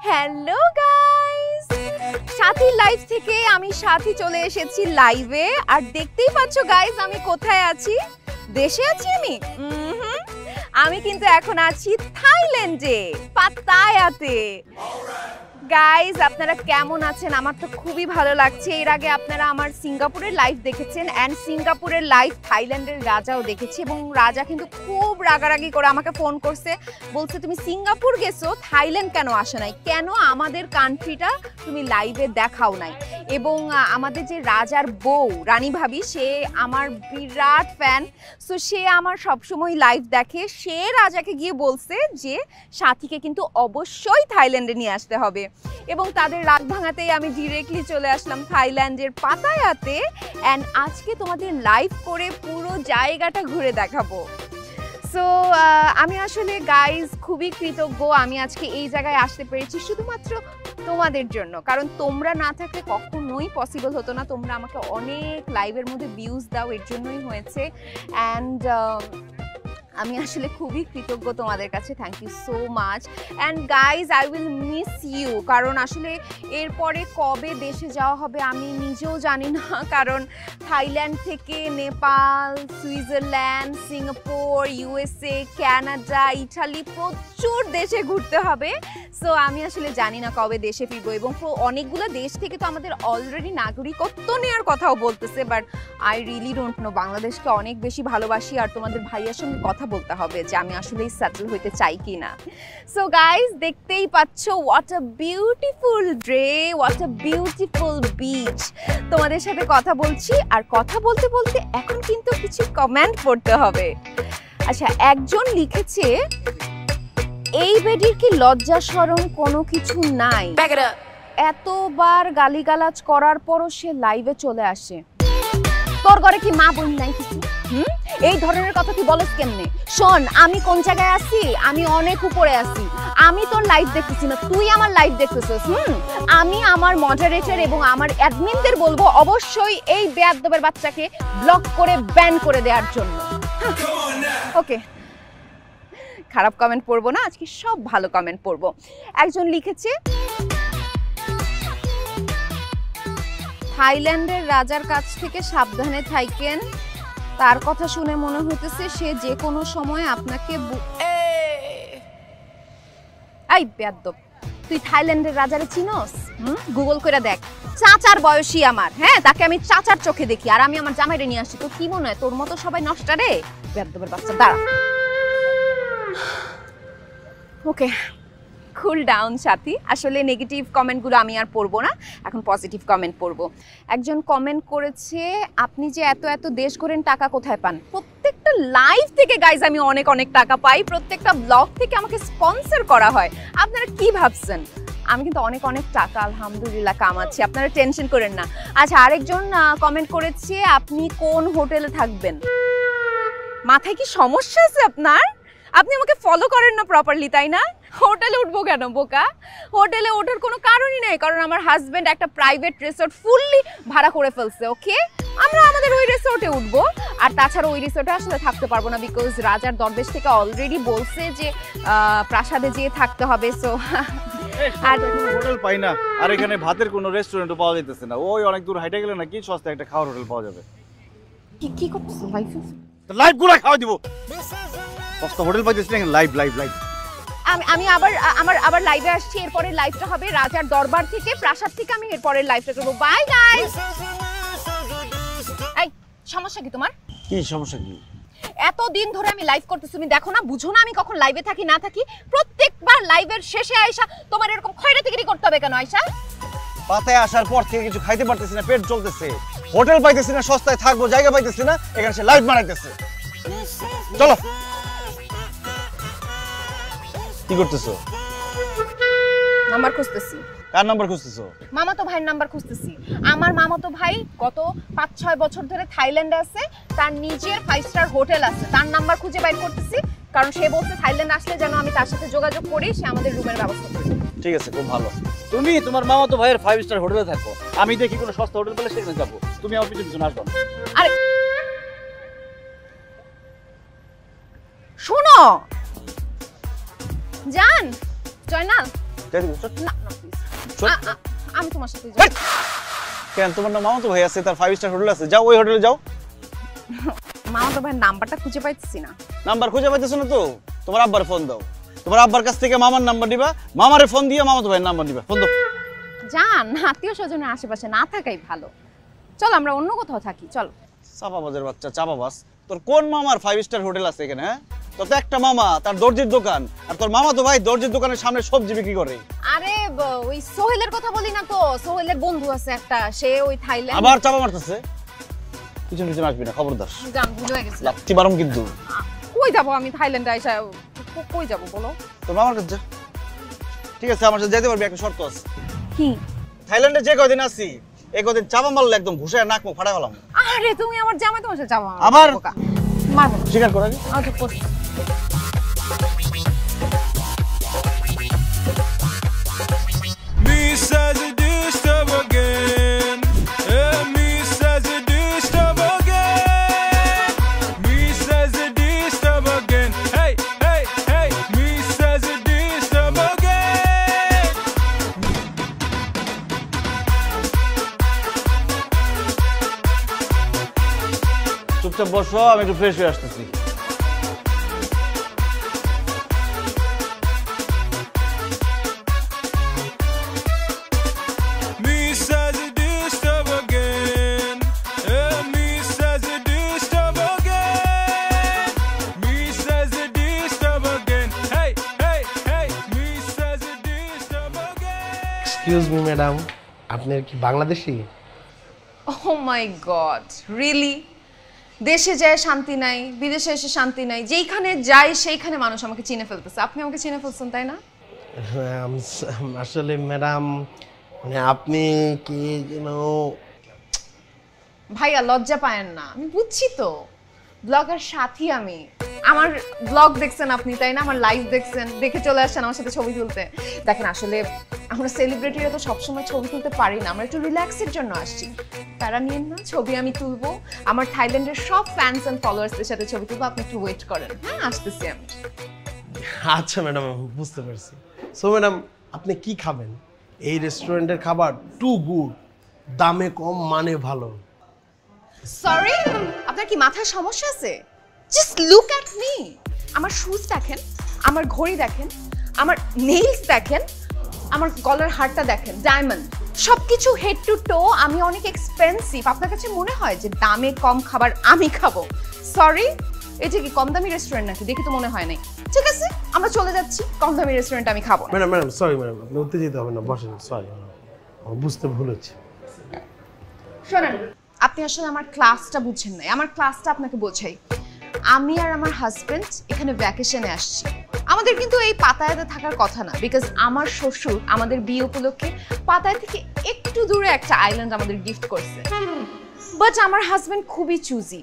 Hello guys, সাথী live থেকে আমি সাথী চলে এসেছি লাইভে। আর দেখতেই পাচ্ছ গাইস আমি কোথায় আছি। দেশে আছি আমি কিন্তু এখন আছি থাইল্যান্ডে, পাত্তায়াতে। গাইস আপনারা কেমন আছেন? আমার তো খুবই ভালো লাগছে। এর আগে আপনারা আমার সিঙ্গাপুরের লাইভ দেখেছেন অ্যান্ড সিঙ্গাপুরের লাইভ থাইল্যান্ডের রাজাও দেখেছি, এবং রাজা কিন্তু খুব রাগারাগি করে আমাকে ফোন করছে, বলছে তুমি সিঙ্গাপুর গেছো, থাইল্যান্ড কেন আসো নাই, কেন আমাদের কান্ট্রিটা তুমি লাইভে দেখাও নাই। এবং আমাদের যে রাজার বউ রানী ভাবি, সে আমার বিরাট ফ্যান, সো সে আমার সবসময় লাইভ দেখে। সে রাজাকে গিয়ে বলছে যে সাথীকে কিন্তু অবশ্যই থাইল্যান্ডে নিয়ে আসতে হবে, এবং তাদের রাগ ভাঙাতেই আমি ডিরেক্টলি চলে আসলাম থাইল্যান্ডের পাতায়াতে। অ্যান্ড আজকে তোমাদের লাইভ করে পুরো জায়গাটা ঘুরে দেখাবো। সো আমি আসলে গাইজ খুবই কৃতজ্ঞ আমি আজকে এই জায়গায় আসতে পেরেছি শুধুমাত্র তোমাদের জন্য, কারণ তোমরা না থাকলে কখনোই পসিবল হতো না। তোমরা আমাকে অনেক লাইভের মধ্যে ভিউজ দাও, এর জন্যই হয়েছে। অ্যান্ড আমি আসলে খুবই কৃতজ্ঞ তোমাদের কাছে, thank you so much. And guys I will miss you, কারণ আসলে এরপরে কবে দেশে যাওয়া হবে আমি নিজেও জানি না, কারণ থাইল্যান্ড থেকে Nepal, Switzerland, Singapore, USA, Canada, Italy, প্রচুর দেশে ঘুরতে হবে। সো আমি আসলে জানি না কবে দেশে ফিরবো, এবং অনেকগুলো দেশ থেকে তো আমাদের অলরেডি নাগরিকত্ব নেওয়ার কথাও বলতেছে, but I really don't know. বাংলাদেশকে অনেক বেশি ভালোবাসি, আর তোমাদের ভাইয়ার সঙ্গে কথা বলতে হবে যে আমি আসলে সেটেল হইতে চাই কি না। সো গাইজ দেখতেই পাচ্ছ what a beautiful day, what a beautiful beach. তোমাদের সাথে কথা বলছি, আর কথা বলতে বলতে এখন কিন্তু কিছু কমেন্ট পড়তে হবে। আচ্ছা, একজন লিখেছে এই বেডির কি লজ্জা শরম কোনো কিছু নাই, এতবার গালিগালাজ করার পরও সে লাইভে চলে আসে। তোর ঘরে কি মা বোন নাই কিছু? এই ধরনের কথা তুই বলস কেমনে? শোন, আমি কোন জায়গায় আছি, আমি অনেক উপরে আছি। আমি তোর লাইভ দেখতেছি না, তুই আমার লাইভ দেখতেছিস। আমি আমার মডারেটর এবং আমার অ্যাডমিনদের বলবো অবশ্যই এই বেয়াদবের বাচ্চাকে ব্লক করে ব্যান করে দেওয়ার জন্য। ওকে, খারাপ কমেন্ট পড়বো না আজকে, সব ভালো কমেন্ট পড়বো। একজন লিখেছে থাইল্যান্ডের রাজার কাছ থেকে সাবধানে থাকেন, তার কথা শুনে মনে হইতেছে সে যে কোনো সময় আপনাকে এই বেয়াদব, তুই থাইল্যান্ডের রাজারে চিনোস? গুগল করে দেখ, চাচার বয়সী আমার, হ্যাঁ তাকে আমি চাচার চোখে দেখি, আর আমি আমার জামাইরে নিয়ে আসি। তো কি মনে হয় তোর মতো সবাই নষ্টা রে? বেয়াদবের বাচ্চা, দাঁড়া। ওকে, কুল ডাউন সাথী। আসলে নেগেটিভ কমেন্টগুলো আমি আর পড়বো না, এখন পজিটিভ কমেন্ট পড়বো। একজন কমেন্ট করেছে আপনি যে এত এত দেশ ঘোরেন, টাকা কোথায় পান? প্রত্যেকটা লাইভ থেকে গাইজ আমি অনেক অনেক টাকা পাই, প্রত্যেকটা ব্লগ থেকে আমাকে স্পন্সর করা হয়। আপনারা কি ভাবছেন? আমি কিন্তু অনেক অনেক টাকা আলহামদুলিল্লাহ কামাচ্ছি, আপনারা টেনশন করেন না। আচ্ছা, আরেকজন কমেন্ট করেছে আপনি কোন হোটেলে থাকবেন? মাথায় কি সমস্যা আছে আপনার? আপনি আমাকে ফলো করেন না প্রপারলি, তাই না? হোটেলে উঠবো কেন বোকা? হোটেলে ওঠার কোনো কারণই নেই, কারণ আমার হাজবেন্ড একটা প্রাইভেট রিসোর্ট ফুললি ভাড়া করে ফেলছে। ওকে, আমরা আমাদের ওই রিসোর্টে উঠবো। আর তাছাড়া ওই রিসোর্টে আসলে থাকতে পারবো না, বিকজ রাজার দরবেশ থেকে অলরেডি বলছে যে প্রাসাদে যেয়ে থাকতে হবে। সো আর হোটেল পাই না, আর এখানে ভাতের কোনো রেস্টুরেন্টও পাওয়া যাইতেছে না। ওই অনেক দূর হাইটে গেলে নাকি সস্তা একটা খাওয়ার হোটেল পাওয়া যাবে। কি করতেছ লাইফে? লাইভ গুলা খাওয়া দিব, সস্তা হোটেল পাইতেছি না। লাইভ লাইভ লাইভ আমি আবার লাইভে আসছি। এরপরে লাইভটা হবে রাজার দরবার থেকে, প্রাসাদ থেকে। আমি এরপরের লাইভটা করবো। Bye guys. এই সমস্যা কি তোমার? কি সমস্যা কি? এতদিন ধরে আমি লাইভ করতেছি, তুমি দেখো না, বুঝো না আমি কখন লাইভে থাকি না থাকি? প্রত্যেকবার লাইভের শেষে আয়শা তোমার এরকম খয়রাতিগিরি করতে হবে কেন? আয়শা, পাতায় আসার পর থেকে কিছু খাইতে পারতেছি না, পেট চলতেছে, হোটেল পাইতেছি না, সস্তায় থাকবো জায়গা পাইতেছি না, এখানে সে লাইভ বানাইতেছে। চলো, কি করতেছো? নাম্বার খুঁজতেছি। কার নাম্বার খুঁজতেছো? মামাতো ভাইয়ের নাম্বার খুঁজতেছি। আমার মামাতো ভাই গত 5-6 বছর ধরে থাইল্যান্ডে আছে, তার নিজের 5 স্টার হোটেল আছে, তার নাম্বার খুঁজে বাইর করতেছি, কারণ সে বলছে থাইল্যান্ড আসলে যেন আমি তার সাথে যোগাযোগ করি, সে আমাদের রুমের ব্যবস্থা করে। ঠিক আছে, খুব ভালো। তুমি তোমার মামাতো ভাইয়ের 5 স্টার হোটেলে থাকো, আমি দেখি কোনো সস্তা হোটেল পেলে সেখানে যাবো। তুমি আমার পিছনে পিছনে আসবে। আরে শোনো জান, জয়নাল যাই দিব চল। না না প্লিজ, চল। আমি তোমার সাথে হেই! যাব। কেন তোমার না মামাতো ভাই আছে, তার 5 স্টার হোটেল আছে, যাও ওই হোটেলে যাও। মামা তো ভাইয়ের নাম্বারটা খুঁজে পাইতেছি না। নাম্বার খুঁজে পাইতেছ না তো, তোমার আব্বার ফোন দাও। তোমার আব্বার কাছ থেকে মামার নাম্বার নিবা, মামারে ফোন দিয়ে মামাতো ভাইয়ের নাম্বার নিবা। ফোন দাও। জান, আত্মীয় স্বজনের আশেপাশে না থাকাই ভালো। চল আমরা অন্য কোথাও থাকি, চল। চাপাবাজের বাচ্চা, চাপাবাজ। তোর কোন মামার 5 স্টার হোটেল আছে এখানে? হ্যাঁ, তোর তো একটা মামা, তার দর্জির দোকান, আর তোর মামাতো ভাই দর্জির দোকানের সামনে সবজি বিক্রি করে। আরে ওই সোহেলের কথা বলি না তো, সোহেলের বন্ধু আছে একটা, সে ওই থাইল্যান্ড। আবার চাপা মারতেছে। পিছন পিছন আসবি না, খবরদার। জান, ভুলে গেছি। লাত্তি মারুম কিন্তু। কই যাব আমি থাইল্যান্ডে আইসা? কই যাব বলো? তোর মামার কাছে যা। ঠিক আছে, আমার সাথে যেতে পারবি, একটা শর্ত আছে। কি? থাইল্যান্ডে যে কয়দিন আছি, এই কয়দিন চাপা মারলে একদম ঘুষায় নাক মুখ ফাটাই ফেলাম। আরে তুমি আমার জামাই, তোমার সাথে যাবো আবার? মারবো। স্বীকার কর আগে। আচ্ছা cos. Me says it disturb again. Me says it disturb again. Me says it disturb again. Hey, hey, hey. Me says it disturb again. চুপচাপ বসো, আমি একটু ফ্রেশ হয়ে আসতেছি। Me says it disturb again. Me says it disturb again. Me says it disturb again. Hey, hey, hey. Me says it disturb again. Excuse me madam, আপনি কি বাংলাদেশি? ও মাই god, really? দেশে যায় শান্তি নাই, বিদেশে এসে শান্তি নাই, যেইখানে যাই সেইখানে মানুষ আমাকে চিনে ফেলতেছে। আপনি আমাকে চিনে ফেলছেন তাই না? আসলে ম্যাডাম, মানে আপনি কি যেন ভাইয়া লজ্জা পায়েন না, আমি বুঝছি তো, ব্লগার সাথী আমি। আমার ব্লগ দেখছেন আপনি তাই না? আমার লাইভ দেখছেন, দেখে চলে আসছেন আমার সাথে ছবি তুলতে। দেখেন আসলে আমরা সেলিব্রিটিরা তো সবসময় ছবি তুলতে পারি না, আমরা একটু রিল্যাক্সের জন্য আসছি। তারা নিয়েন না, ছবি আমি তুলবো, আমার থাইল্যান্ডের সব ফ্যান্স অ্যান্ড ফলোয়ার্সদের সাথে ছবি তুলবো। আপনি একটু ওয়েট করেন, হ্যাঁ আসতেছি আমি। আচ্ছা ম্যাডাম, বুঝতে পারছি। সো ম্যাডাম, আপনি কি খাবেন? এই রেস্টুরেন্টের খাবার টু গুড, দামে কম, মানে ভালো। সরি, আপনার কি মাথায় সমস্যা আছে? Just look at me. আমার শুজ দেখেন, আমার ঘড়ি দেখেন, আমার নেইলস দেখেন, আমার গলার হারটা দেখেন, ডায়মন্ড, সবকিছু হেড টু টো আমি অনেক এক্সপেন্সিভ। আপনার কাছে মনে হয় যে দামে কম খাবার আমি খাবো? সরি, এটা কি কম দামি রেস্টুরেন্ট নাকি? দেখি তো মনে হয় নাই। ঠিক আছে, আমরা চলে যাচ্ছি, কম দামি রেস্টুরেন্ট আমি খাবো না। ম্যাডাম সরি ম্যাডাম, আপনি উত্তেজিত হবেন না, বসেন। সরি, আমার বুঝতে ভুল হচ্ছে। শোনেন, আপনি আসলে আমার ক্লাসটা বুঝছেন না। আমার ক্লাসটা আপনাকে বোঝাই। আমি আর আমার হাজবেন্ড এখানে ভ্যাকেশনে আসছি। আমাদের কিন্তু এই পাতায়াতে থাকার কথা না, বিকজ আমার শ্বশুর আমাদের বিয়ে উপলক্ষে পাতায়া থেকে একটু দূরে একটা আইল্যান্ড আমাদের গিফট করছে। বাট আমার হাজবেন্ড খুবই চুজি,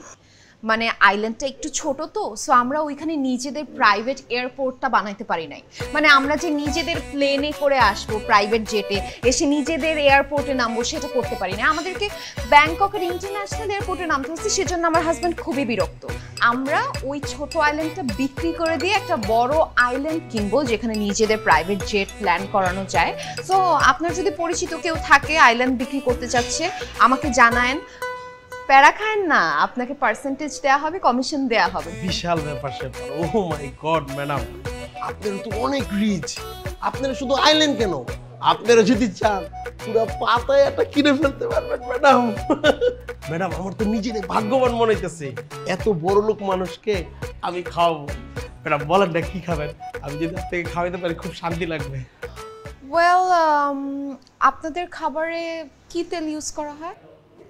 মানে আইল্যান্ডটা একটু ছোট তো, সো আমরা ওইখানে নিজেদের প্রাইভেট এয়ারপোর্টটা বানাইতে পারি নাই। মানে আমরা যে নিজেদের প্লেনে করে আসবো, প্রাইভেট জেটে এসে নিজেদের এয়ারপোর্টে নামবো, সেটা করতে পারি না। আমাদেরকে ব্যাংককের ইন্টারন্যাশনাল এয়ারপোর্টে নামতে হচ্ছে, সেজন্য আমার হাজব্যান্ড খুবই বিরক্ত। আমরা ওই ছোট আইল্যান্ডটা বিক্রি করে দিয়ে একটা বড় আইল্যান্ড কিনবো, যেখানে নিজেদের প্রাইভেট জেট প্ল্যান করানো যায়। সো আপনার যদি পরিচিত কেউ থাকে আইল্যান্ড বিক্রি করতে চাচ্ছে, আমাকে জানায়েন। প্যারা খায়েন না, আপনাকে পার্সেন্টেজ দেওয়া হবে, কমিশন দেওয়া হবে। বিশাল ব্যাপার স্যাপার। ও মাই গড ম্যাডাম, আপনারা তো অনেক রিচ। আপনারা শুধু আইল্যান্ড কেন, আপনারা যদি চান পুরো পাতায় একটা কিনে ফেলতে পারবেন ম্যাডাম। ম্যাডাম, আমার তো নিজেদের ভাগ্যবান মনে হইতেছে, এত বড় লোক মানুষকে আমি খাওয়াবো। ম্যাডাম বলেন না কি খাবেন, আমি যদি আপনাকে খাওয়াইতে পারি খুব শান্তি লাগবে। ওয়েল, আপনাদের খাবারে কি তেল ইউজ করা হয়?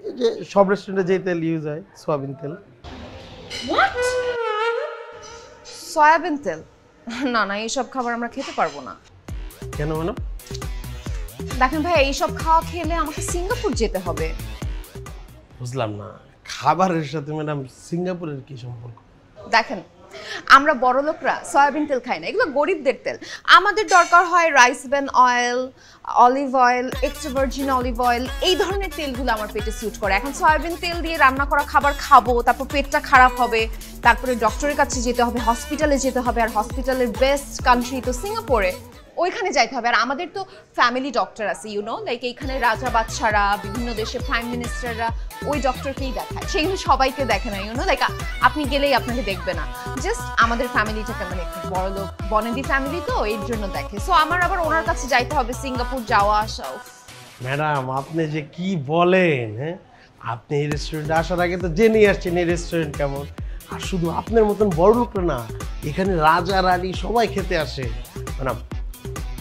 এই যে সব রেস্টুরেন্টে যে তেল ইউজ হয়, সয়াবিন তেল। সয়াবিন তেল? না না, এইসব খাবার আমরা খেতে পারবো না। কেন ম্যাডাম? দেখেন ভাই, এইসব খাওয়া খেলে আমাকে সিঙ্গাপুর যেতে হবে। বুঝলাম না, খাবারের সাথে ম্যাডাম সিঙ্গাপুরের কি সম্পর্ক? দেখেন, আমরা বড় লোকরা সয়াবিন তেল খাই না, এগুলো গরিবদের তেল। আমাদের দরকার হয় rice bran oil, olive oil, extra virgin olive oil, এই ধরনের তেলগুলো আমার পেটে স্যুট করে। এখন সয়াবিন তেল দিয়ে রান্না করা খাবার খাবো, তারপর পেটটা খারাপ হবে, তারপরে ডক্টরের কাছে যেতে হবে, হসপিটালে যেতে হবে, আর হসপিটালের বেস্ট কান্ট্রি তো সিঙ্গাপুরে। ওইখানে যাইতে হবে। আর আমাদের তো ফ্যামিলি ডক্টর আছে, ইউ নো, লাইক এইখানে রাজা বাদশারা, বিভিন্ন দেশের প্রাইম মিনিস্টাররা ওই ডক্টরকেই দেখায়, সেগুলো সবাইকে দেখে না, ইউ নো, লাইক আপনি গেলেই আপনাকে দেখবে না, জাস্ট আমাদের ফ্যামিলিটাকে মানে একটু বড় লোক বনেদি ফ্যামিলি তো এর জন্য দেখে। সো আমার আবার ওনার কাছে যাইতে হবে, সিঙ্গাপুর যাওয়া আসা। ম্যাডাম আপনি যে কি বলেন, হ্যাঁ আপনি এই রেস্টুরেন্টে আসার আগে তো জেনেই আসছেন এই রেস্টুরেন্ট কেমন। আর শুধু আপনার মতন বড় লোকরা না, এখানে রাজা রানী সবাই খেতে আসে। ম্যাডাম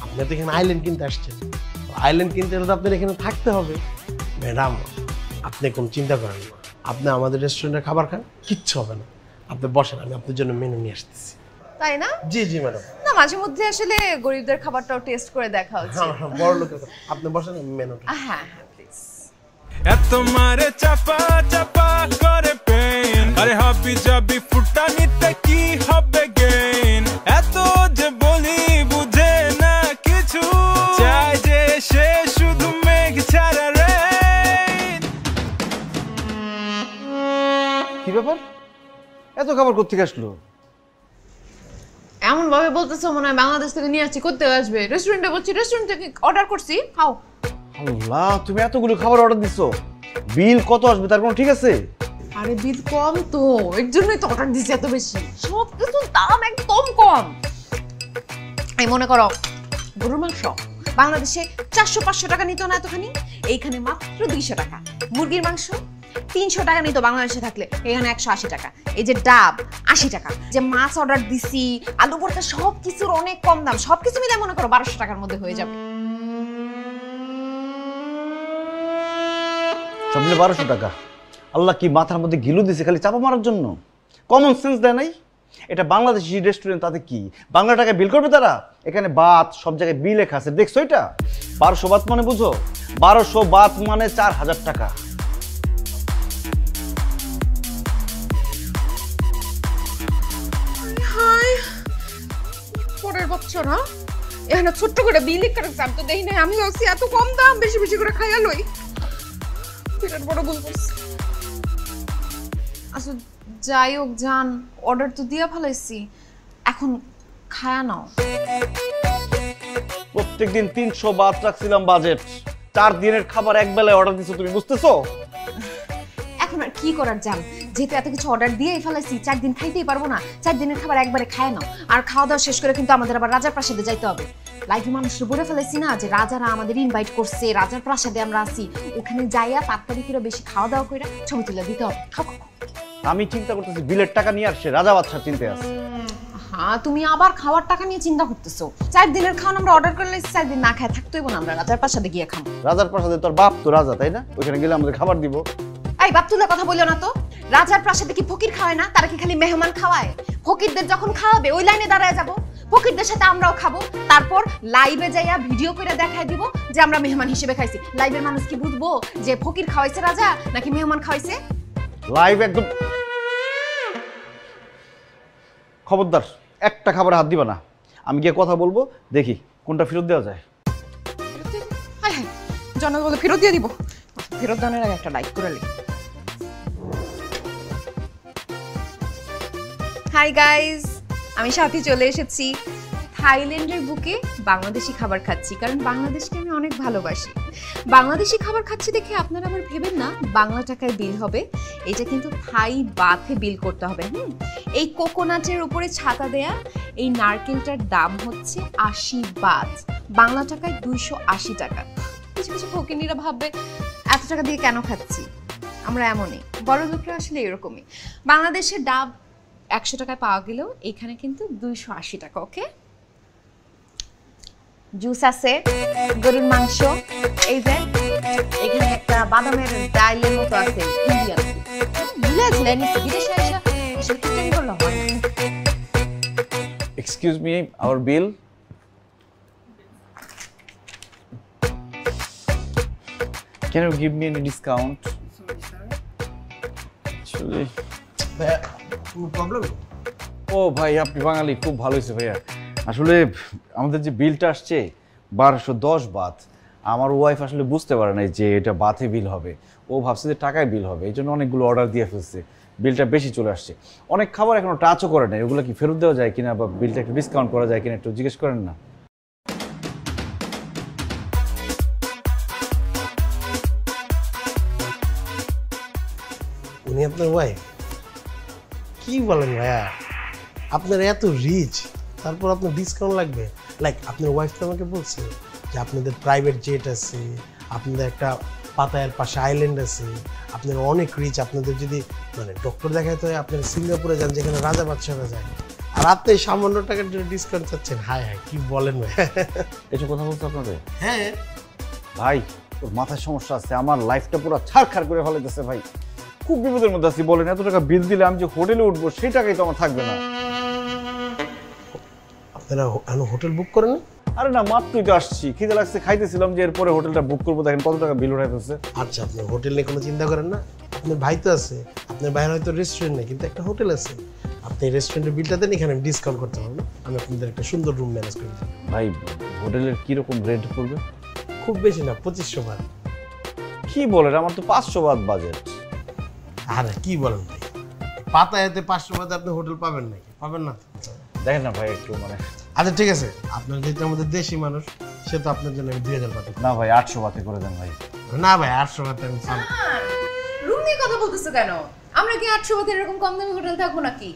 আপনি তো এখানে আইল্যান্ড কিনতে আসছেন, আইল্যান্ড কিনতে হলে তো আপনার এখানে থাকতে হবে। ম্যাডাম আপনি কোনো চিন্তা করেন না, আপনি আমাদের রেস্টুরেন্টে খাবার খান, কিচ্ছু হবে না। আপনি বসেন, আমি আপনার জন্য মেনু নিয়ে আসতেছি। তাই না? জি জি ম্যাডাম। না, মাঝে মধ্যে আসলে গরিবদের খাবারটাও টেস্ট করে দেখা উচিত। হ্যাঁ বড় লোকের কথা, আপনি বসেন, আমি মেনুটা। হ্যাঁ হ্যাঁ প্লিজ। এত মারে চাপা চাপা করে পেন, আরে হাবি যাবি ফুটা নিতে কি হবে গেন, এত যে বলি বুঝে না কিছু, চাই যে সে শুধু মেঘ ছাড়া রে। কি ব্যাপার, এত খাবার কোত্থেকে আসলো? এমন ভাবে বলতেছো মনে হয় বাংলাদেশ থেকে নিয়ে আসছি, করতে আসবে। রেস্টুরেন্টে বলছি, রেস্টুরেন্ট থেকে অর্ডার করছি, খাও। আল্লাহ, তুমি এতগুলো খাবার অর্ডার দিছো, বিল কত আসবে তার কোনো ঠিক আছে? আরে বিল কম তো, এর জন্যই তো অর্ডার দিছি এত বেশি। সব কিছুর দাম একদম কম। এই মনে করো গরুর মাংস বাংলাদেশে 400-500 টাকা নিত না এতখানি, এইখানে মাত্র 200 টাকা। মুরগির মাংস 300 টাকা নিত বাংলাদেশে থাকলে, এখানে 180 টাকা। এই যে ডাব 80 টাকা। যে মাছ অর্ডার দিছি, আলু ভর্তা, সব কিছুর অনেক কম দাম। সবকিছু মিলে মনে করো 1200 টাকার মধ্যে হয়ে যাবে। সব মিলে 1200 টাকা। আল্লাহ কি মাথার মধ্যে গিলু দিছে খালি চাপা মারার জন্য? কমন সেন্স দেয় নাই? এটা বাংলাদেশি রেস্টুরেন্ট, তাতে কি বাংলা টাকায় বিল করবে তারা? এখানে বাত সব জায়গায় বিল লেখা আছে, দেখছো এটা? 1200 বাত মানে বুঝো, 1200 বাত মানে 4000 টাকা। হাই পরের বছর, হ্যাঁ এখানে ছোট্ট করে বিল লিখে রাখছে, আমি তো দেখি নাই। আমি ভাবছি এত কম দাম, বেশি বেশি করে খাইয়া লই। বিরাট বড় ভুল করছি। আচ্ছা যাই হোক, জান অর্ডার তো দিয়া ফেলাইছি, এখন খায়া নাও। প্রত্যেকদিন 300 বাত রাখছিলাম বাজেট, 4 দিনের খাবার এক বেলায় অর্ডার দিছো, তুমি বুঝতেছো? এখন আর কি করার, জান যেহেতু এত কিছু অর্ডার দিয়েই ফেলাইছি, 4 দিন খাইতেই পারবো না। 4 দিনের খাবার একবারে খায় নাও। আর খাওয়া দাওয়া শেষ করে কিন্তু আমাদের আবার রাজার প্রাসাদে যাইতে হবে। লাইফে মানুষকে বলে ফেলেছি না যে রাজারা আমাদের ইনভাইট করছে, রাজার প্রাসাদে আমরা আসি, ওখানে যাইয়া তাড়াতাড়ি করে বেশি খাওয়া দাওয়া করে ছবি তুলে দিতে হবে। খাও খাও। আমি চিন্তা করতেছি বিলের টাকা নিয়ে আসছে, রাজা বাদশার চিন্তা আছে। হ্যাঁ তুমি আবার খাওয়ার টাকা নিয়ে চিন্তা করতেছো? 4 দিনের খাওয়া আমরা অর্ডার করলে 4 দিন না খায় থাকতেই না, আমরা রাজার প্রাসাদে গিয়ে খাবো। রাজার প্রাসাদে তোর বাপ তো রাজা, তাই না? ওখানে গেলে আমাদের খাবার দিব। এই বাপ তুলে কথা বললো না তো। রাজার প্রাসাদে কি ফকির খাওয়ায় না? তারা কি খালি মেহমান খাওয়ায়? ফকিরদের যখন খাওয়াবে ওই লাইনে দাঁড়ায় যাব, ফকিরদের সাথে আমরাও খাবো, তারপর লাইভে যাইয়া ভিডিও করে দেখায় দিব যে আমরা মেহমান হিসেবে খাইছি। লাইভের মানুষ কি বুঝবো যে ফকির খাওয়াইছে রাজা নাকি মেহমান খাওয়াইছে? লাইভ একদম খবরদার, একটা খাবারে হাত দিবা না। আমি গিয়ে কথা বলবো, দেখি কোনটা ফেরত দেওয়া যায়। হ্যাঁ হ্যাঁ, জনগণ বলে ফেরত দিয়ে দিব। ফেরত দেওয়ার আগে একটা লাইক করে লি। হাই গাইস, আমি সাথী চলে এসেছি। থাইল্যান্ডের বুকে বাংলাদেশি খাবার খাচ্ছি, কারণ বাংলাদেশকে আমি অনেক ভালোবাসি। বাংলাদেশি খাবার খাচ্ছি দেখে আপনারা আবার ভেবেন না বাংলা টাকায় বিল হবে। এটা কিন্তু থাই বাথে বিল করতে হবে। এই কোকোনাটের উপরে ছাতা দেয়া এই নারকেলটার দাম হচ্ছে 80 বাত, বাংলা টাকায় 280 টাকা। কিছু কিছু ফকিনীরা ভাববে এত টাকা দিয়ে কেন খাচ্ছি। আমরা এমনই, বড় লোকরা আসলে এরকমই। বাংলাদেশের ডাব 100 টাকায় পাওয়া গেলেও এখানে কিন্তু 280 টাকা। ওকে, জুস আছে, গরুর মাংস, এই যে এখানে একটা বাদামের ডালের মতো আছে, ইন্ডিয়ান বুঝলেন। বিদেশে এসে এসব কি ট্রেন করলো হয়। Excuse me, our bill. Can you give me any discount? Actually, ভাইয়া কোনো প্রবলেম? ও ভাই আপনি বাঙালি, খুব ভালো হয়েছে ভাইয়া। আসলে আমাদের যে বিলটা আসছে 1210 বাত, আমার ওয়াইফ আসলে বুঝতে পারে নাই যে এটা বাথে বিল হবে। ও ভাবছে যে টাকায় বিল হবে, এই জন্য অনেকগুলো অর্ডার দিয়ে ফেলছে, বিলটা বেশি চলে আসছে। অনেক খাবার এখনো টাচও করে নাই, ওগুলো কি ফেরত দেওয়া যায় কিনা বা বিলটা একটু ডিসকাউন্ট করা যায় কিনা একটু জিজ্ঞেস করেন না। আপনার ওয়াইফ? কি বলেন ভাইয়া, আপনার এত রিচ, তারপর আপনার ডিসকাউন্ট লাগবে? লাইক আপনার ওয়াইফ তো আমাকে বলছে যে আপনাদের প্রাইভেট জেট আছে, আপনাদের একটা পাতায়ের পাশে আইল্যান্ড আছে, আপনার অনেক রিচ, আপনাদের যদি মানে ডক্টর দেখাইতে হয় আপনারা সিঙ্গাপুরে যান যেখানে রাজা বাদশাহরা যায়, আর আপনি সামান্য টাকার জন্য ডিসকাউন্ট চাচ্ছেন। হায় হায়, কি বলেন ভাই? এসব কথা বলতে আপনাদের? হ্যাঁ ভাই ওর মাথায় সমস্যা আছে, আমার লাইফটা পুরো ছাড়খাড় করে ফেলাইতেছে ভাই। খুব বিপদের মধ্যে আছি। বলেন এত টাকা বিল দিলে আমি যে হোটেলে উঠবো সেই টাকাই তো আমার থাকবে না। আপনারা হোটেল বুক করেন? আরে না, মাত্রই তো আসছি, খিদে লাগছে, খাইতেছিলাম যে এরপরে হোটেলটা বুক করবো, দেখেন কত টাকা বিল উঠাই ফেলছে। আচ্ছা, আপনি হোটেল নিয়ে কোনো চিন্তা করেন না, আপনার ভাই তো আছে, আপনার ভাইয়ের হয়তো রেস্টুরেন্ট নেই কিন্তু একটা হোটেল আছে, আপনি রেস্টুরেন্টের বিলটা দেন, এখানে ডিসকাউন্ট করতে পারবেন, আমি আপনাদের একটা সুন্দর রুম ম্যানেজ করে দেব। ভাই হোটেলের কিরকম রেন্ট পড়বে? খুব বেশি না, 2500 বাদ। কি বলেন, আমার তো 500 বাদ বাজেট। আরে কি বলেন ভাই, পাতায়াতে 500 বাদে আপনি হোটেল পাবেন নাকি? পাবেন না। দেখেন না ভাই একটু মানে। আচ্ছা ঠিক আছে, আপনার যেহেতু আমাদের দেশি মানুষ, সে তো আপনার জন্য আমি 2000 পাঠাবো। না ভাই 800 বাতে করে দেন ভাই। না ভাই 800 বাদে আমি চাই। রুম নিয়ে কথা বলতেছো কেন? আমরা কি 800 বাতের এরকম কম দামি হোটেল থাকবো নাকি?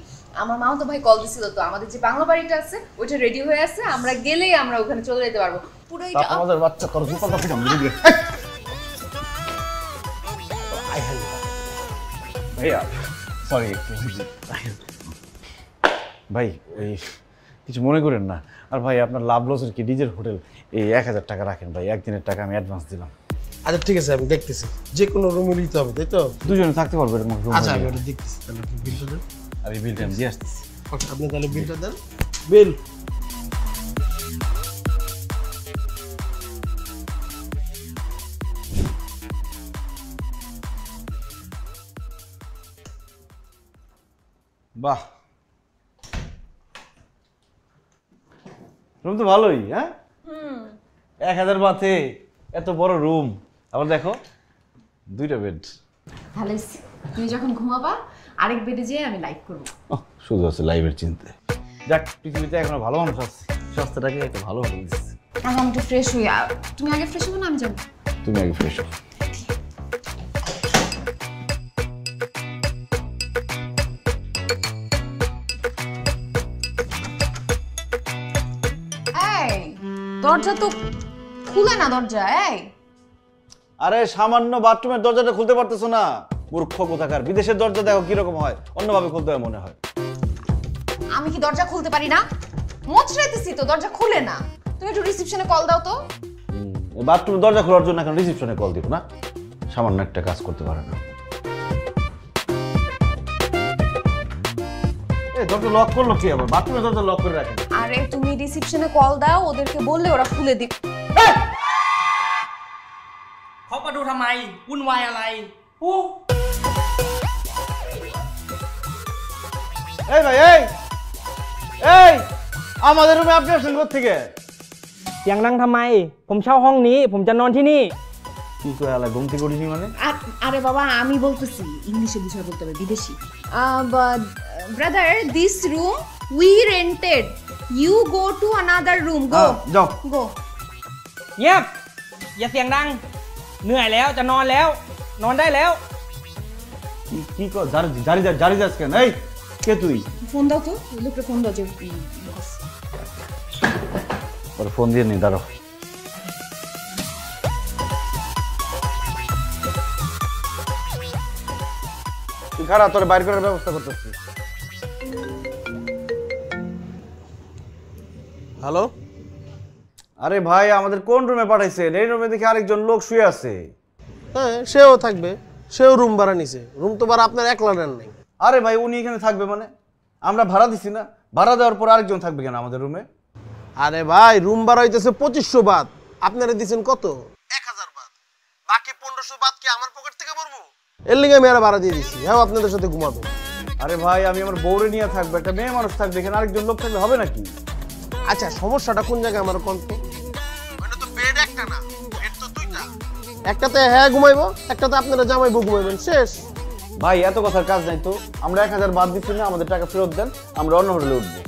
আমার মাও তো ভাই কল দিছিল, তো আমাদের যে বাংলা বাড়িটা আছে ওইটা রেডি হয়ে আছে, আমরা গেলেই আমরা ওখানে চলে যেতে পারবো। পুরো এটা আমাদের বাচ্চা তোর সুপার কফি দাম দিয়ে আই হ্যাঁ ভাইয়া, সরি ভাই, ওই কিছু মনে করেন না। আর ভাই আপনার লাভ লসের কি ডিজের হোটেল, এই 1000 টাকা রাখেন ভাই, একদিনের টাকা আমি অ্যাডভান্স দিলাম। আচ্ছা ঠিক আছে, আমি দেখতেছি, যে কোনো রুমে নিতে হবে তাই তো? দুজনে থাকতে পারবে এরকম room আচ্ছা আমি হলে। ওটা দেখতেছি, তাহলে আপনি বিলটা দেন। আর এই বিলটা আমি দিয়ে আসতেছি। ওকে, আপনি তাহলে বিলটা দেন। বিল বাহ, রুম তো ভালোই। হ্যাঁ 1000 বাতে এত বড় রুম, আবার দেখো 2টা বেড। ভালো হইছে। তুমি যখন ঘুমাবা আরেক বেডে যেয়ে আমি লাইভ করব। শুধু আছে লাইভের চিন্তা। যাক, পৃথিবীতে এখনো ভালো মানুষ আছে, সস্তাটাকে একটা ভালো হোটেল দিচ্ছে। আগে আমি একটু ফ্রেশ হই, তুমি আগে ফ্রেশ হবে না আমি যাবো? তুমি আগে ফ্রেশ হও। এই দরজা তো খুলে না, দরজা। এই আরে সামান্য বাথরুমের দরজাটা খুলতে পারতেছো না? মূর্খ কোথাকার। বিদেশের দরজা দেখো কিরকম হয়, অন্যভাবে খুলতে হয় মনে হয়। আমি কি দরজা খুলতে পারি না? মোচড়াইতেছি তো, দরজা খুলে না। তুমি একটু রিসেপশনে কল দাও তো। বাথরুমের দরজা খোলার জন্য এখন রিসেপশনে কল দিব না? সামান্য একটা কাজ করতে পারে না। এই দরজা লক করলো কি আবার? বাথরুমের দরজা লক করে রাখেন। আরে তুমি রিসেপশনে কল দাও, ওদেরকে বললে ওরা খুলে দিবে। เขามาดูทำไมวุ่นวายอะไรอู้ এই ভাই, এই এই আমাদের রুমে আপনি আসেন কোথা থেকে? เสียงดังทำไมผมเช่าห้องนี้ผมจะนอนที่นี่ কি কয় আলা ঘুম থেকে উঠিনি মানে? আরে বাবা, আমি বলতেছি, ইংলিশে বুঝাই বলতে হবে, বিদেশি। Brother, this room we rented, you go to another room, go যাও। গো। เงียบอย่าเสียงดังเหนื่อยแล้วจะนอนแล้วนอนได้แล้ว কি কর জারি যাস কেন? এই কে তুই? ফোন দাও তো, লোকটা ফোন দাও যে ওর ফোন দিয়ে নি, দাঁড়াও। তুই খারাপ, তোর বাইর করার ব্যবস্থা করতেছি। হ্যালো। আরে ভাই, আমাদের কোন রুমে পাঠাইছেন? এই রুমে দেখি আরেকজন লোক শুয়ে আছে। হ্যাঁ সেও থাকবে, সেও রুম ভাড়া নিছে। রুম তো ভাড়া আপনার একলা নেন নাই। আরে ভাই, উনি এখানে থাকবে মানে? আমরা ভাড়া দিছি না? ভাড়া দেওয়ার পর আরেকজন থাকবে কেন আমাদের রুমে? আরে ভাই, রুম ভাড়া হইতেছে 2500 বাদ, আপনারা দিছেন কত? 1000 বাদ। বাকি 1500 বাদ কি আমার পকেট থেকে ভরবো? এর লিগে আমি ভাড়া দিয়ে দিছি, হ্যাঁ আপনাদের সাথে ঘুমাবো। আরে ভাই, আমি আমার বউরে নিয়ে থাকবো, একটা মেয়ে মানুষ থাকবে, এখানে আরেকজন লোক থাকলে হবে নাকি? আচ্ছা সমস্যাটা কোন জায়গায় আমার কোন তো? মানে তো বেড একটা না, বেড তো দুইটা। একটাতে হ্যাঁ ঘুমাইবো, একটাতে আপনারা জামাইবো ঘুমাইবেন, শেষ। ভাই এত কথার কাজ নাই তো। আমরা 1000 বাদ দিচ্ছি না, আমাদের টাকা ফেরত দেন, আমরা অন্য হোটেলে উঠবো।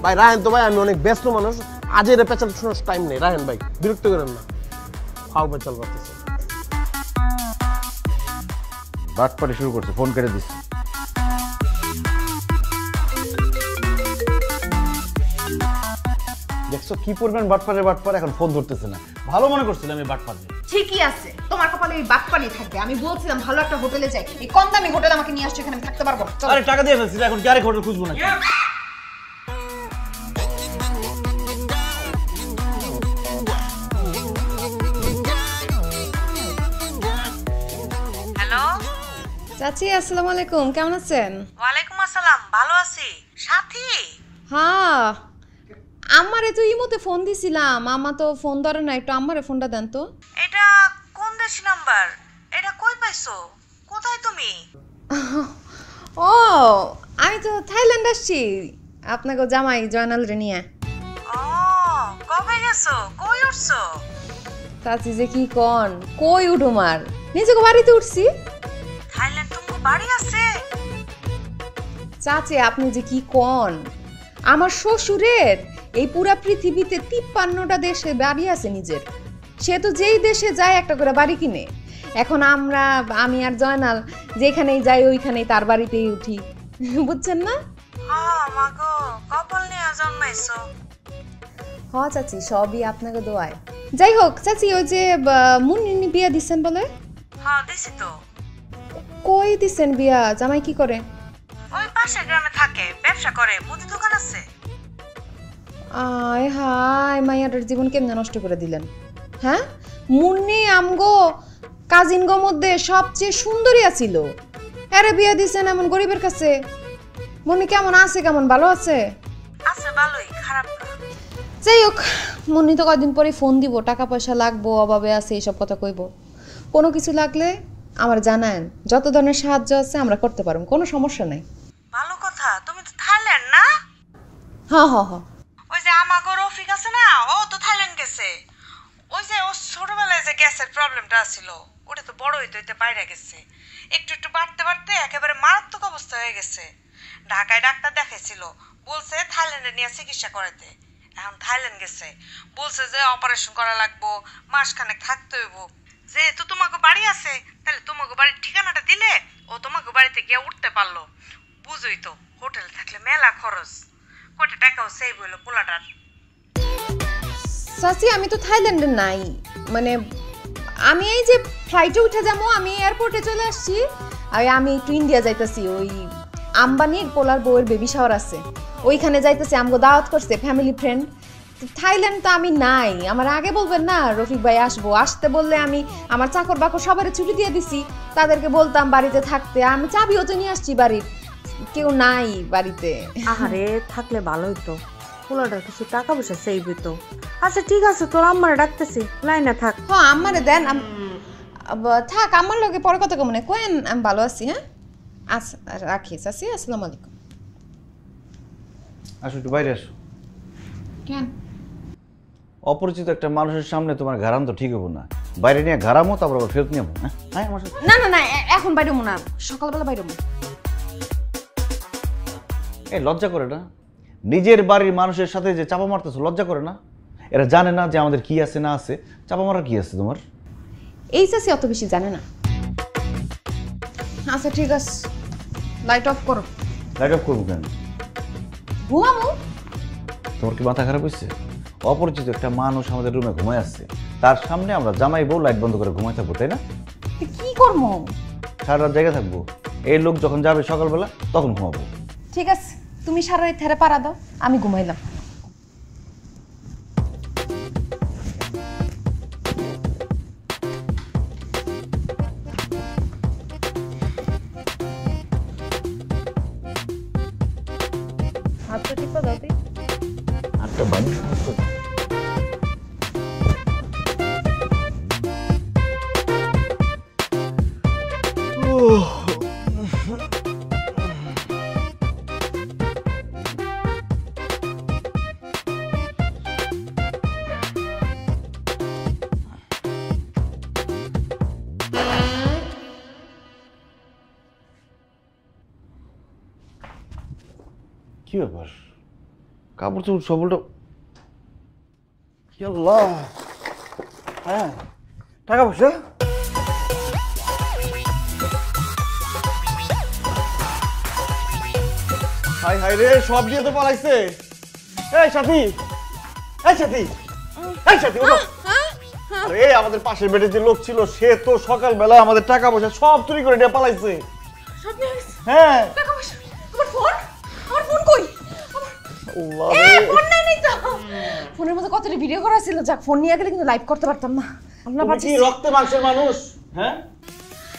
ভাই রাহেন তো ভাই, আমি অনেক ব্যস্ত মানুষ, আজের পেঁচাল শোনার টাইম নেই। রাহেন ভাই, বিরক্ত করেন না, ফাও পেঁচাল করতেছে। বাটপাটি শুরু করছে, ফোন কেটে দিচ্ছে। দেখছো কি পরিমাণ বাটপার, এখন ফোন ধরতেছে না। ভালো মনে করছিলাম আমি বাটপার। ঠিকই আছে, তোমার কপালে এই বাটপানি থাকবে। আমি বলছিলাম ভালো একটা হোটেলে যাই, এই কম দামি হোটেল আমাকে নিয়ে আসছো, এখানে আমি থাকতে পারবো না। চলো। আরে টাকা দিয়ে ফেলছি, এখন কি আরেক হোটেল খুঁজবো না? হ্যালো চাচি, আসসালামু আলাইকুম, কেমন আছেন? ওয়ালাইকুম আসসালাম, ভালো আছি। সাথী হ্যাঁ, আমারে তো ইমোতে ফোন দিছিলাম, আমা তো ফোন ধরে না, একটু আমারে ফোনটা দেন তো। এটা কোন দেশ নাম্বার? এটা কই পাইছো? কোথায় তুমি? ও, আমি তো থাইল্যান্ড আসছি, আপনাকে জামাই জয়নাল রে নিয়ে। ও, কবে গেছো? কই উঠছো? চাচি যে কি কন, কই উঠুমার, নিজেকে বাড়িতে উঠছি। থাইল্যান্ড তোমার বাড়ি আছে? চাচি আপনি যে কি কন, আমার শ্বশুরের এই পুরা পৃথিবীতে 53টা দেশে বাড়ি আছে নিজের। সে তো যেই দেশে যায় একটা করে বাড়ি কিনে। এখন আমি আর জয়নাল যেখানেই যাই ওইখানেই তার বাড়িতেই উঠি, বুঝছেন না? হ্যাঁ মাগো, কপাল নিয়ে জন্মাইছো। হ চাচি, সবই আপনাকে দোয়ায়। যাই হোক চাচি, ওই যে মুন্নি বিয়া দিচ্ছেন বলে? হ্যাঁ দিছি তো। কই দিচ্ছেন বিয়া? জামাই কি করে? ওই পাশের গ্রামে থাকে, ব্যবসা করে, মুদি দোকান আছে। আয় হায়, মাইয়াটার জীবন কেমনে নষ্ট করে দিলেন। হ্যাঁ, মুন্নি আমগো কাজিনগো মধ্যে সবচেয়ে সুন্দরী আছিল, আরে বিয়া দিছেন এমন গরিবের কাছে। মুন্নি কেমন আছে, কেমন ভালো আছে? আছে ভালোই, খারাপ না। যাই হোক, মুন্নি তো কয়দিন পরে ফোন দিব, টাকা পয়সা লাগবো, অভাবে আছে, এইসব কথা কইব। কোনো কিছু লাগলে আমার জানায়েন, যত ধরনের সাহায্য আছে আমরা করতে পারবো, কোনো সমস্যা নাই। ভালো কথা, তুমি তো থাইল্যান্ড না? হ্যাঁ হ্যাঁ হ্যাঁ। ওই যে আমাগো রফিক আছে না, ও তো থাইল্যান্ড গেছে। ওই যে ও ছোটবেলায় যে গ্যাসের প্রবলেমটা ছিল, ওটা তো বড় হইতে হইতে বাইরে গেছে, একটু একটু বাড়তে বাড়তে একেবারে মারাত্মক অবস্থা হয়ে গেছে। ঢাকায় ডাক্তার দেখাইছিল, বলছে থাইল্যান্ডে নিয়ে চিকিৎসা করাতে। এখন থাইল্যান্ড গেছে, বলছে যে অপারেশন করা লাগবো, মাসখানেক থাকতে হইব। যেহেতু তোমাকে বাড়ি আছে, তাহলে তোমাকে বাড়ির ঠিকানাটা দিলে ও তোমাকে বাড়িতে গিয়ে উঠতে পারলো। বুঝই তো, হোটেলে থাকলে মেলা খরচ, কয়টা টাকাও সেভ হইলো পোলাটার। চাচি আমি তো থাইল্যান্ডে নাই, মানে আমি এই যে ফ্লাইটে উঠে যাবো, আমি এয়ারপোর্টে চলে আসছি, আর আমি একটু ইন্ডিয়া যাইতেছি। ওই আম্বানির পোলার বউয়ের বেবি শাওয়ার আছে, ওইখানে যাইতেছি, আমগো দাওয়াত করছে ফ্যামিলি ফ্রেন্ড। থাইল্যান্ড তো আমি নাই, আমার আগে বলবেন না রফিক ভাই আসবো, আসতে বললে আমি আমার চাকর বাকর সবার ছুটি দিয়ে দিছি, তাদেরকে বলতাম বাড়িতে থাকতে। আমি চাবিও তো নিয়ে আসছি বাড়ির, কেউ নাই বাড়িতে। আহারে, থাকলে ভালো হইতো, পোলাটার কিছু টাকা পয়সা সেভ হইতো। আচ্ছা ঠিক আছে, তোর আম্মারে ডাকতেছি, লাইনে থাক। হ্যাঁ আমারে দেন, থাক, আমার লগে পরে কথা কমনে কোয়েন, আমি ভালো আছি। হ্যাঁ আচ্ছা রাখি চাচি, আসসালামু আলাইকুম। আসো একটু বাইরে আসো। কেন? অপরিচিত একটা মানুষের সামনে তোমার ঘাড়াম তো ঠিক হবো না, বাইরে নিয়ে ঘাড়ামো, তারপর আবার ফেরত নিয়ে যাবো। হ্যাঁ আমার সাথে না না না, এখন বাইরে না, সকালবেলা বাইরে। এই লজ্জা করে না? নিজের বাড়ির মানুষের সাথে যে চাপা মারতেছো, লজ্জা করে না? এরা জানে না যে আমাদের কি আছে না আছে? চাপা মারার কি আছে তোমার? এই চাচি অত বেশি জানে না। আচ্ছা ঠিক আছে, লাইট অফ করো। লাইট অফ করবো কেন? ঘুমাবো। তোমার কি মাথা খারাপ হয়েছে? অপরিচিত একটা মানুষ আমাদের রুমে ঘুমায় আসছে, তার সামনে আমরা জামাই বউ লাইট বন্ধ করে ঘুমাই থাকবো, তাই না? কি করবো? সারা রাত জায়গা থাকবো, এই লোক যখন যাবে সকালবেলা তখন ঘুমাবো। ঠিক আছে, তুমি সারা রাত থেরে পাড়া দাও, আমি ঘুমাইলাম। হাতটা টিপা দাও তুই। আটটা বাজে কি ব্যাপার? কাপড় চোপড় সবলটা কি? আল্লাহ, হ্যাঁ টাকা পয়সা হাই হাই রে, সব দিয়ে তো পালাইছে। এই সাথী, এই সাথী, এই সাথী ওঠো। আরে আমাদের পাশের বেডে যে লোক ছিল সে তো সকালবেলা আমাদের টাকা পয়সা সব চুরি করে নিয়ে পালাইছে। সব নিয়ে গেছে? হ্যাঁ। টাকা পয়সা? আমার ফোন? আমার ফোন কই? আল্লাহ এ রে। ফোন নাই তো। ফোনের মধ্যে কতটা ভিডিও করা ছিল, যাক ফোন নিয়ে গেলে কিন্তু লাইভ করতে পারতাম না। আল্লাহ তুমি কি বাঁচিয়েছে। রক্তে মাংসের মানুষ? হ্যাঁ,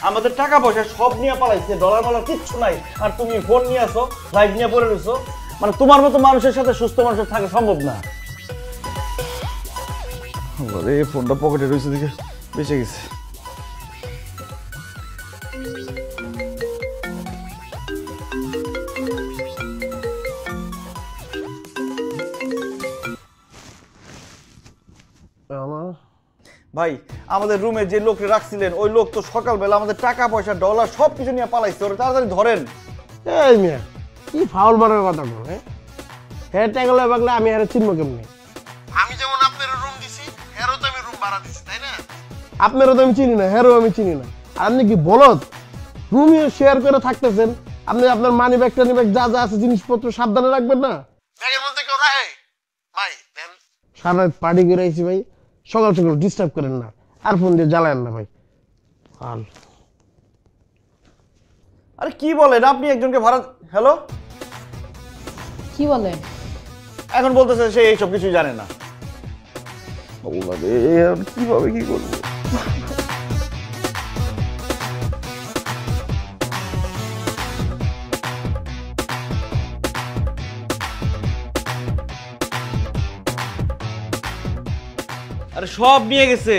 আমাদের টাকা পয়সা সব নিয়ে পালাইছে, ডলার মালার কিচ্ছু নাই, আর তুমি ফোন নিয়ে আসো, লাইভ নিয়ে পড়ে রয়েছো। মানে তোমার মতো মানুষের সাথে সুস্থ মানুষের থাকা সম্ভব না। আরে ফোনটা পকেটে রয়েছে দেখে বেঁচে গেছে। ভাই আমাদের রুমে যে লোককে রাখছিলেন ওই লোক তো সকালবেলা আমাদের টাকা পয়সা ডলার সব কিছু নিয়ে পালাইছে। ওরা তাড়াতাড়ি ধরেন। এই মিয়া কি ফাউল মারার কথা বল? হ্যাঁ টাকালে বাগলে আমি আর চিনবো কেমনে? আমি যেমন আপনার রুম দিছি হেরও তো আমি রুম ভাড়া দিছি, তাই না? আপনারও তো আমি চিনি না, হেরও আমি চিনি না। আর আপনি কি বলত রুমিও শেয়ার করে থাকতেছেন? আপনি আপনার মানি ব্যাগ টানি ব্যাগ যা যা আছে জিনিসপত্র সাবধানে রাখবেন না? ব্যাগের মধ্যে কেউ রাখে? ভাই সারা রাত পার্টি করে আইছি ভাই, সকাল সকাল ডিস্টার্ব করেন না, আর ফোন দিয়ে জ্বালায়েন না ভাই। আরে কি বলেন আপনি একজনকে ভাড়া? হ্যালো, কি বলে? এখন বলতেছে সে এইসব কিছুই জানে না। কিভাবে কি করবো? আরে সব নিয়ে গেছে,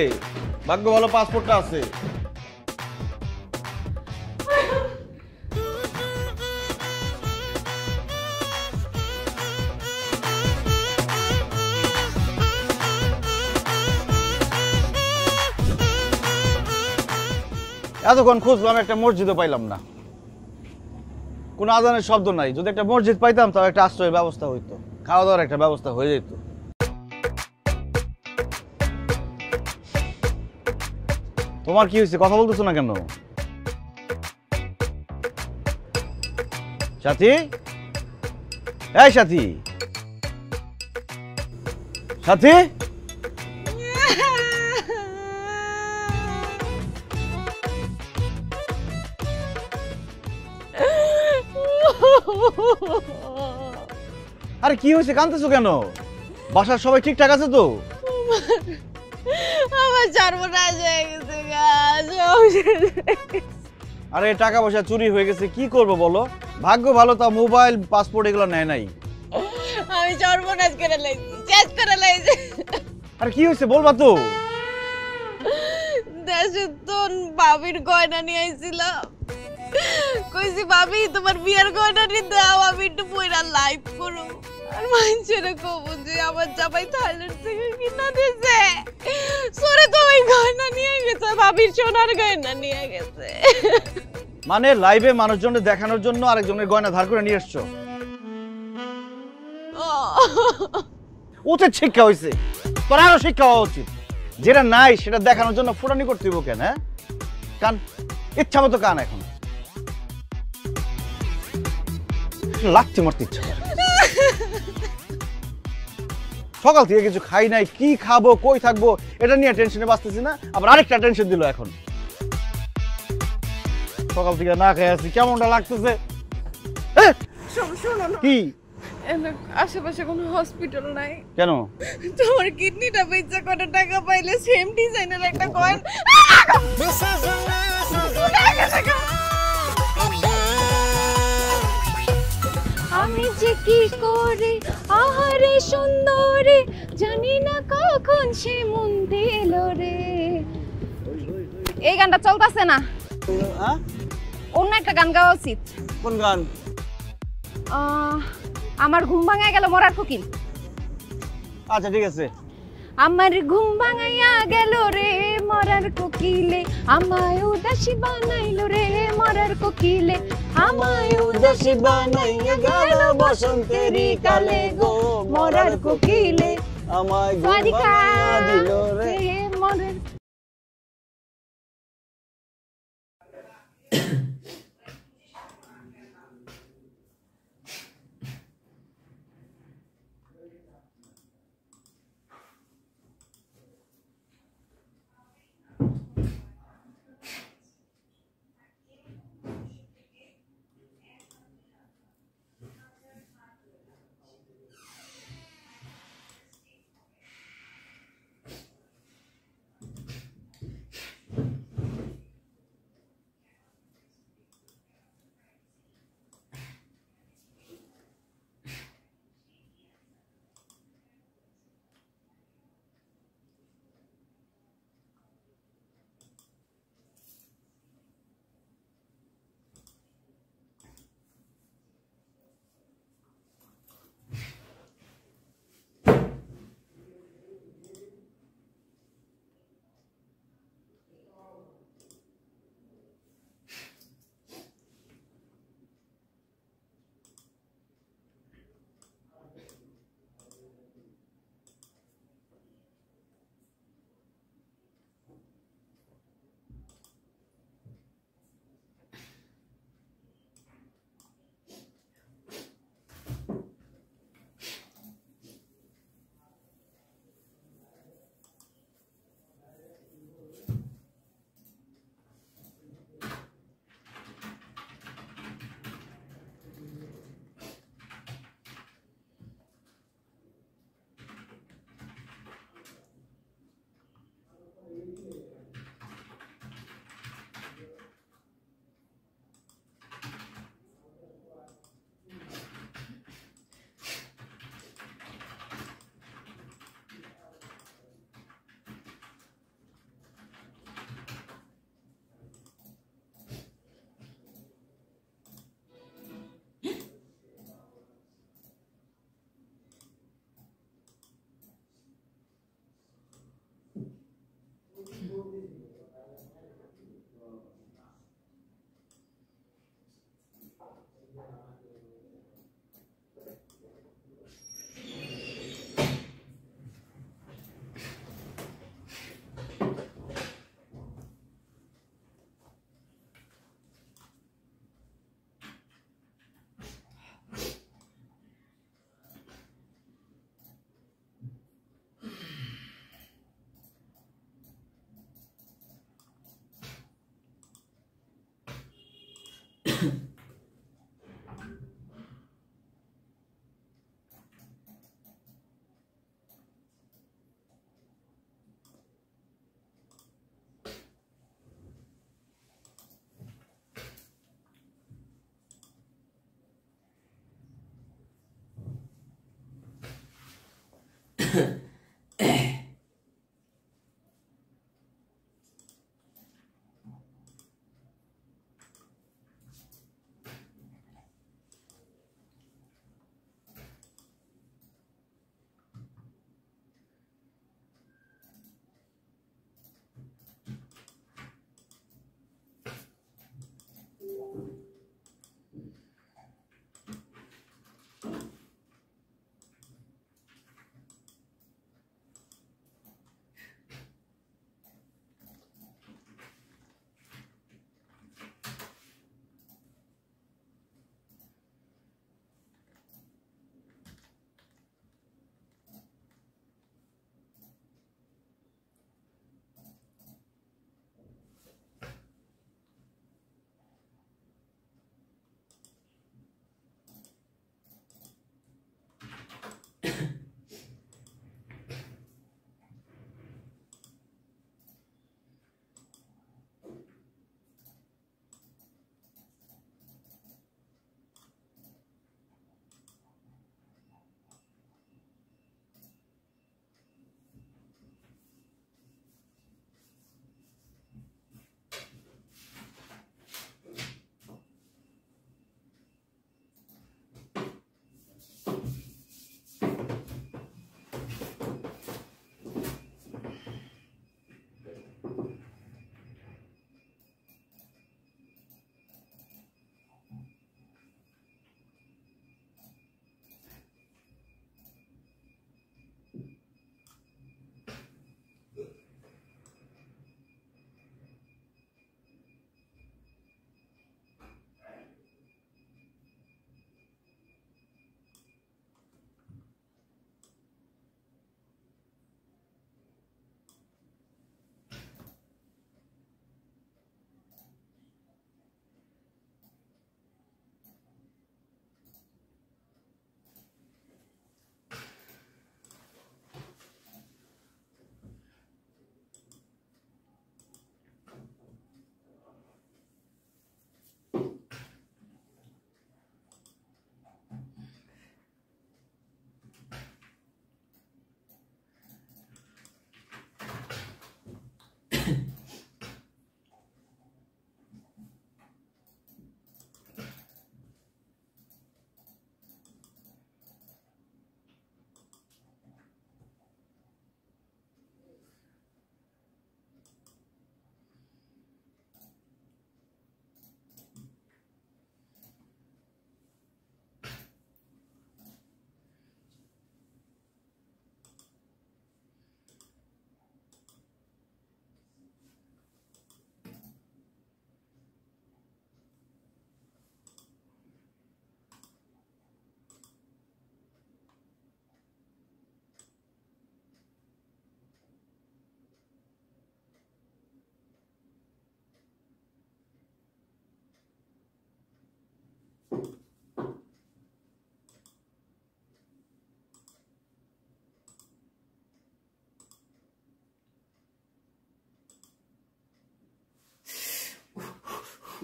ভাগ্য ভালো পাসপোর্টটা আছে। এতক্ষণ খুঁজলাম, একটা মসজিদও পাইলাম না, কোনো আজানের শব্দ নাই। যদি একটা মসজিদ পাইতাম তাহলে একটা আশ্রয়ের ব্যবস্থা হইতো, খাওয়া দাওয়ার একটা ব্যবস্থা হয়ে যেত। তোমার কি হয়েছে, কথা বলতেছো না কেন? সাথী, এই সাথী, সাথী, আরে কি হয়েছে, কাঁদতেছো কেন? বাসার সবাই ঠিকঠাক আছে তো? আমার সর্বনাশ হয়ে গেছে আরে টাকা পয়সা চুরি হয়ে গেছে, কি করব বলো? ভাগ্য ভালো তা মোবাইল পাসপোর্ট এগুলো নেয় নাই। আমি সর্বনাশ করে লাইছি, শেষ করে লাইছি। আরে কি হয়েছে বলবা তো? দেশে তো বাবির গয়না নিয়ে আইছিলাম, কইছি ভাবি তোমার বিয়ের গয়না নিয়ে দাও, আমি একটু পয়রা লাইভ করো। আর মানুষের কব যে আমার জামাই থাইল্যান্ড থেকে কিনা দিয়েছে, সরে তো ওই গয়না নিয়ে গেছে, ভাবির সোনার গয়না নিয়ে গেছে। মানে লাইভে মানুষজনকে দেখানোর জন্য আরেকজনের গয়না ধার করে নিয়ে এসছো? উচিত শিক্ষা হয়েছে, তোর আরো শিক্ষা হওয়া উচিত। যেটা নাই সেটা দেখানোর জন্য ফুটানি করতে হইব কেন? হ্যাঁ, কান ইচ্ছা মতো কান, এখন লাগছে মারতে ইচ্ছা করে। সকাল থেকে কিছু খাই নাই, কি খাবো কই থাকবো এটা নিয়ে টেনশনে বাঁচতেছি না, আবার আরেকটা টেনশন দিল এখন। সকাল থেকে না খেয়ে আছি, কেমনটা লাগতেছে। কি আশেপাশে কোনো হসপিটাল নাই কেন? তোমার কিডনিটা বেচা কত টাকা পাইলে সেম ডিজাইনের একটা কয়েন। আমি যে কি করে আহারে সুন্দরে, জানি না কখন সে মন দিল রে। এই গানটা চলতেছে না, অন্য একটা গান গাওয়া উচিত। কোন গান? আমার ঘুম ভাঙায় গেল মরার কোকিল। আচ্ছা ঠিক আছে। আমার ঘুম ভাঙাইয়া গেল রে মরার কোকিলে, আমায় উদাসী বানাইলো রে মরার কোকিলে, আমায় উদাসী বানাইয়া গেল বসন্তেরই কালে গো মরার কোকিলে, আমায় সাদিকা দিল রে। মরার।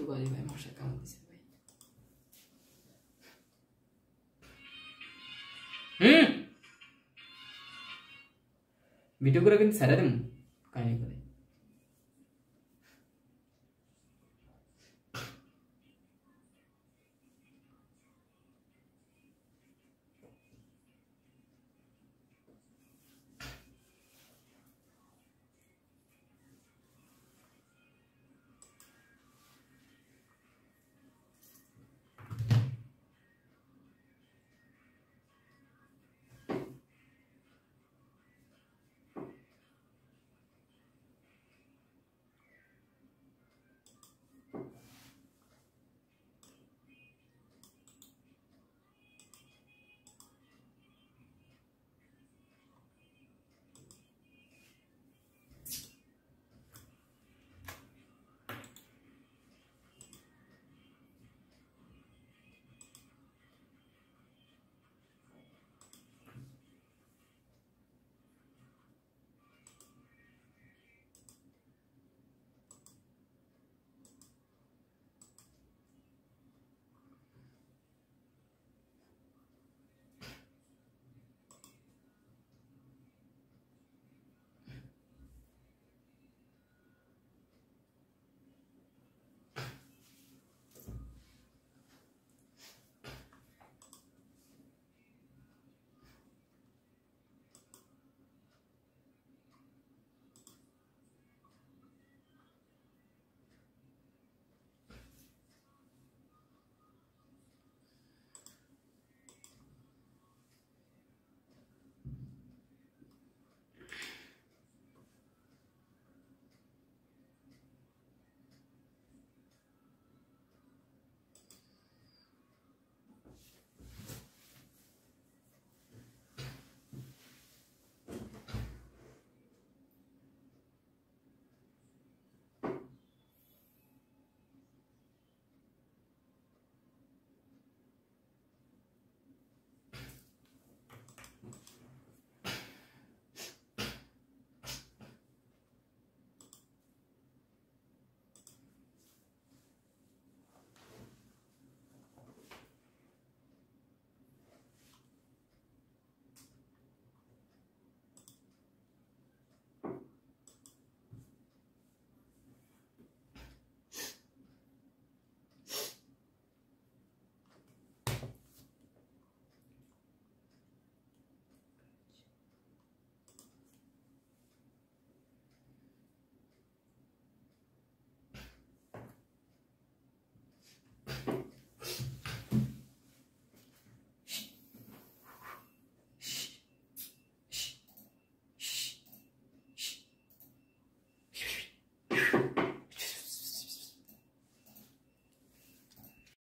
বাড়ি ভাই মশা কামড় দিছে ভাই। ভিডিও করে কিন্তু ছেড়ে দেন কাহিনী করে